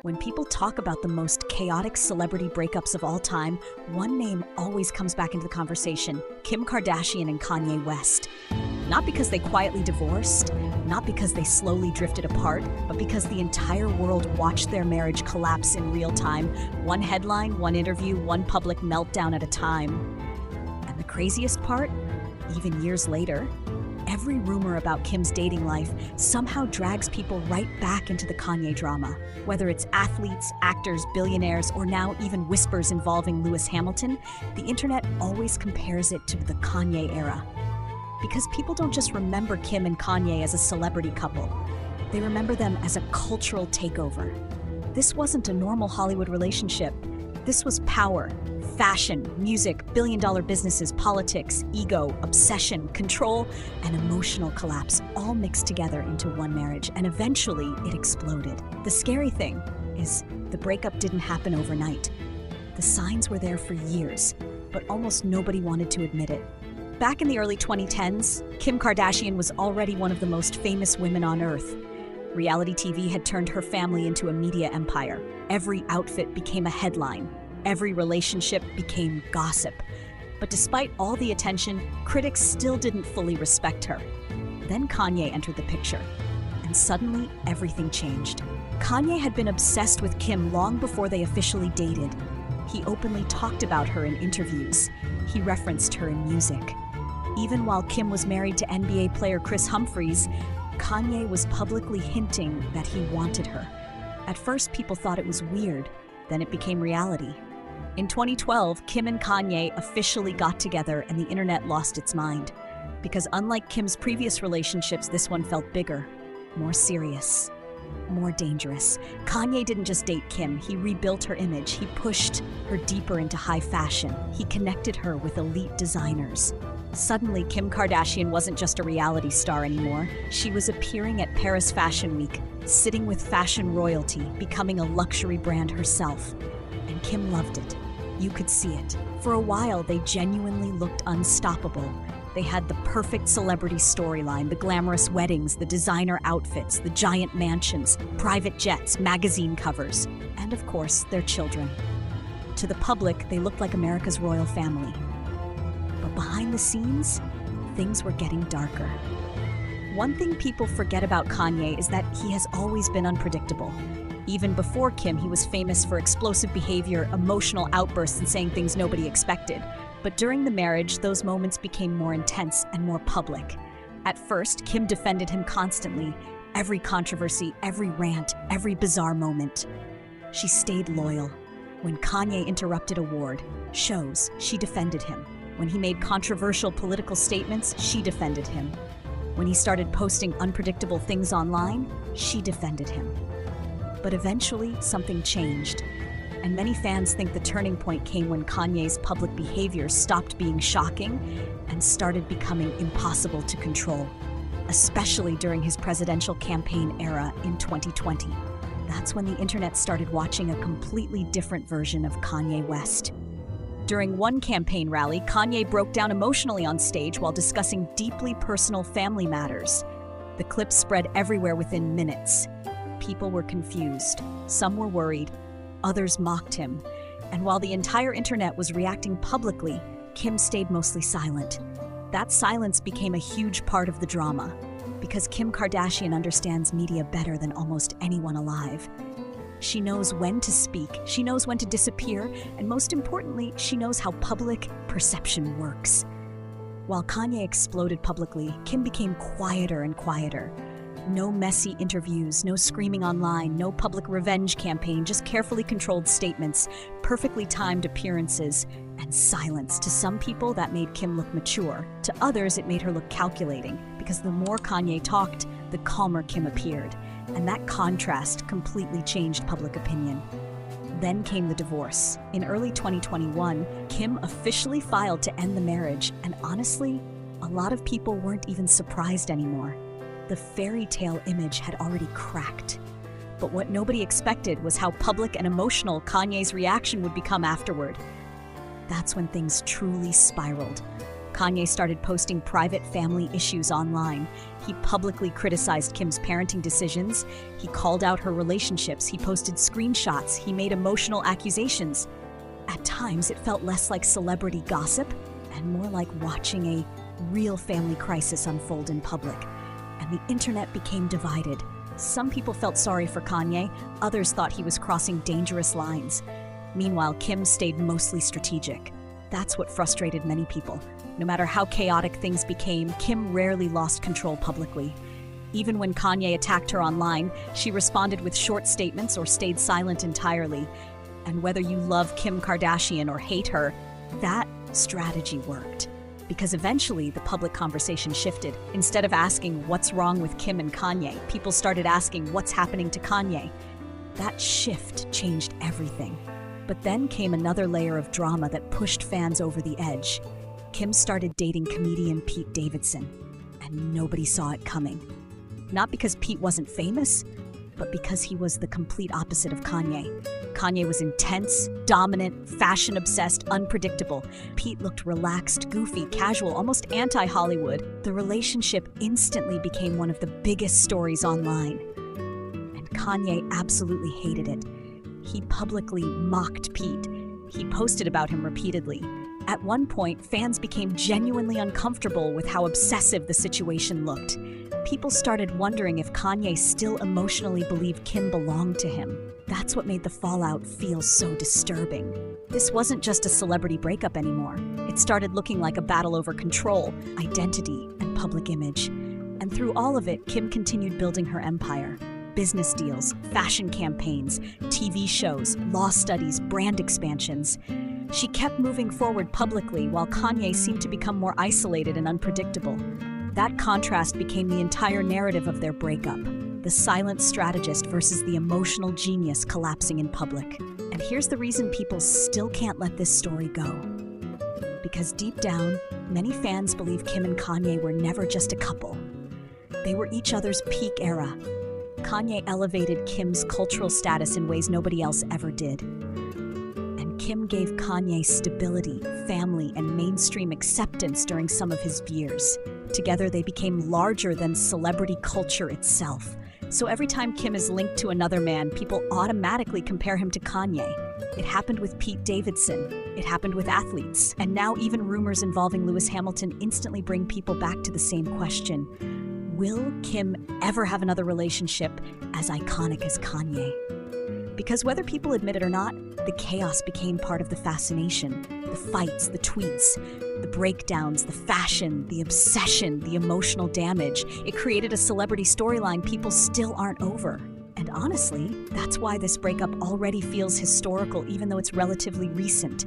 When people talk about the most chaotic celebrity breakups of all time, one name always comes back into the conversation: Kim Kardashian and Kanye West. Not because they quietly divorced, not because they slowly drifted apart, but because the entire world watched their marriage collapse in real time, one headline, one interview, one public meltdown at a time. And the craziest part? Even years later, every rumor about Kim's dating life somehow drags people right back into the Kanye drama. Whether it's athletes, actors, billionaires, or now even whispers involving Lewis Hamilton, the internet always compares it to the Kanye era. Because people don't just remember Kim and Kanye as a celebrity couple, they remember them as a cultural takeover. This wasn't a normal Hollywood relationship. This was power, fashion, music, billion-dollar businesses, politics, ego, obsession, control, and emotional collapse all mixed together into one marriage, and eventually it exploded. The scary thing is the breakup didn't happen overnight. The signs were there for years, but almost nobody wanted to admit it. Back in the early 2010s, Kim Kardashian was already one of the most famous women on Earth. Reality TV had turned her family into a media empire. Every outfit became a headline. Every relationship became gossip. But despite all the attention, critics still didn't fully respect her. Then Kanye entered the picture, and suddenly everything changed. Kanye had been obsessed with Kim long before they officially dated. He openly talked about her in interviews. He referenced her in music. Even while Kim was married to NBA player Kris Humphries, Kanye was publicly hinting that he wanted her. At first, people thought it was weird. Then it became reality. In 2012, Kim and Kanye officially got together and the internet lost its mind. Because unlike Kim's previous relationships, this one felt bigger, more serious, more dangerous. Kanye didn't just date Kim, he rebuilt her image. He pushed her deeper into high fashion. He connected her with elite designers. Suddenly, Kim Kardashian wasn't just a reality star anymore. She was appearing at Paris Fashion Week, sitting with fashion royalty, becoming a luxury brand herself. And Kim loved it. You could see it. For a while, they genuinely looked unstoppable. They had the perfect celebrity storyline, the glamorous weddings, the designer outfits, the giant mansions, private jets, magazine covers, and of course, their children. To the public, they looked like America's royal family. But behind the scenes, things were getting darker. One thing people forget about Kanye is that he has always been unpredictable. Even before Kim, he was famous for explosive behavior, emotional outbursts, and saying things nobody expected. But during the marriage, those moments became more intense and more public. At first, Kim defended him constantly. Every controversy, every rant, every bizarre moment. She stayed loyal. When Kanye interrupted shows, she defended him. When he made controversial political statements, she defended him. When he started posting unpredictable things online, she defended him. But eventually, something changed. And many fans think the turning point came when Kanye's public behavior stopped being shocking and started becoming impossible to control, especially during his presidential campaign era in 2020. That's when the internet started watching a completely different version of Kanye West. During one campaign rally, Kanye broke down emotionally on stage while discussing deeply personal family matters. The clip spread everywhere within minutes. People were confused. Some were worried. Others mocked him. And while the entire internet was reacting publicly, Kim stayed mostly silent. That silence became a huge part of the drama, because Kim Kardashian understands media better than almost anyone alive. She knows when to speak, she knows when to disappear, and most importantly, she knows how public perception works. While Kanye exploded publicly, Kim became quieter and quieter. No messy interviews, no screaming online, no public revenge campaign, just carefully controlled statements, perfectly timed appearances, and silence. To some people, that made Kim look mature. To others, it made her look calculating, because the more Kanye talked, the calmer Kim appeared. And that contrast completely changed public opinion. Then came the divorce. In early 2021, Kim officially filed to end the marriage, and honestly, a lot of people weren't even surprised anymore. The fairy tale image had already cracked. But what nobody expected was how public and emotional Kanye's reaction would become afterward. That's when things truly spiraled. Kanye started posting private family issues online. He publicly criticized Kim's parenting decisions. He called out her relationships. He posted screenshots. He made emotional accusations. At times, it felt less like celebrity gossip and more like watching a real family crisis unfold in public. And the internet became divided. Some people felt sorry for Kanye. Others thought he was crossing dangerous lines. Meanwhile, Kim stayed mostly strategic. That's what frustrated many people. No matter how chaotic things became, Kim rarely lost control publicly. Even when Kanye attacked her online, she responded with short statements or stayed silent entirely. And whether you love Kim Kardashian or hate her, that strategy worked. Because eventually, the public conversation shifted. Instead of asking what's wrong with Kim and Kanye, people started asking what's happening to Kanye. That shift changed everything. But then came another layer of drama that pushed fans over the edge. Kim started dating comedian Pete Davidson, and nobody saw it coming. Not because Pete wasn't famous, but because he was the complete opposite of Kanye. Kanye was intense, dominant, fashion-obsessed, unpredictable. Pete looked relaxed, goofy, casual, almost anti-Hollywood. The relationship instantly became one of the biggest stories online. And Kanye absolutely hated it. He publicly mocked Pete. He posted about him repeatedly. At one point, fans became genuinely uncomfortable with how obsessive the situation looked. People started wondering if Kanye still emotionally believed Kim belonged to him. That's what made the fallout feel so disturbing. This wasn't just a celebrity breakup anymore. It started looking like a battle over control, identity, and public image. And through all of it, Kim continued building her empire. Business deals, fashion campaigns, TV shows, law studies, brand expansions. She kept moving forward publicly while Kanye seemed to become more isolated and unpredictable. That contrast became the entire narrative of their breakup. The silent strategist versus the emotional genius collapsing in public. And here's the reason people still can't let this story go. Because deep down, many fans believe Kim and Kanye were never just a couple. They were each other's peak era. Kanye elevated Kim's cultural status in ways nobody else ever did. And Kim gave Kanye stability, family, and mainstream acceptance during some of his years. Together, they became larger than celebrity culture itself. So every time Kim is linked to another man, people automatically compare him to Kanye. It happened with Pete Davidson. It happened with athletes. And now even rumors involving Lewis Hamilton instantly bring people back to the same question. Will Kim ever have another relationship as iconic as Kanye? Because whether people admit it or not, the chaos became part of the fascination. The fights, the tweets, the breakdowns, the fashion, the obsession, the emotional damage. It created a celebrity storyline people still aren't over. And honestly, that's why this breakup already feels historical even though it's relatively recent.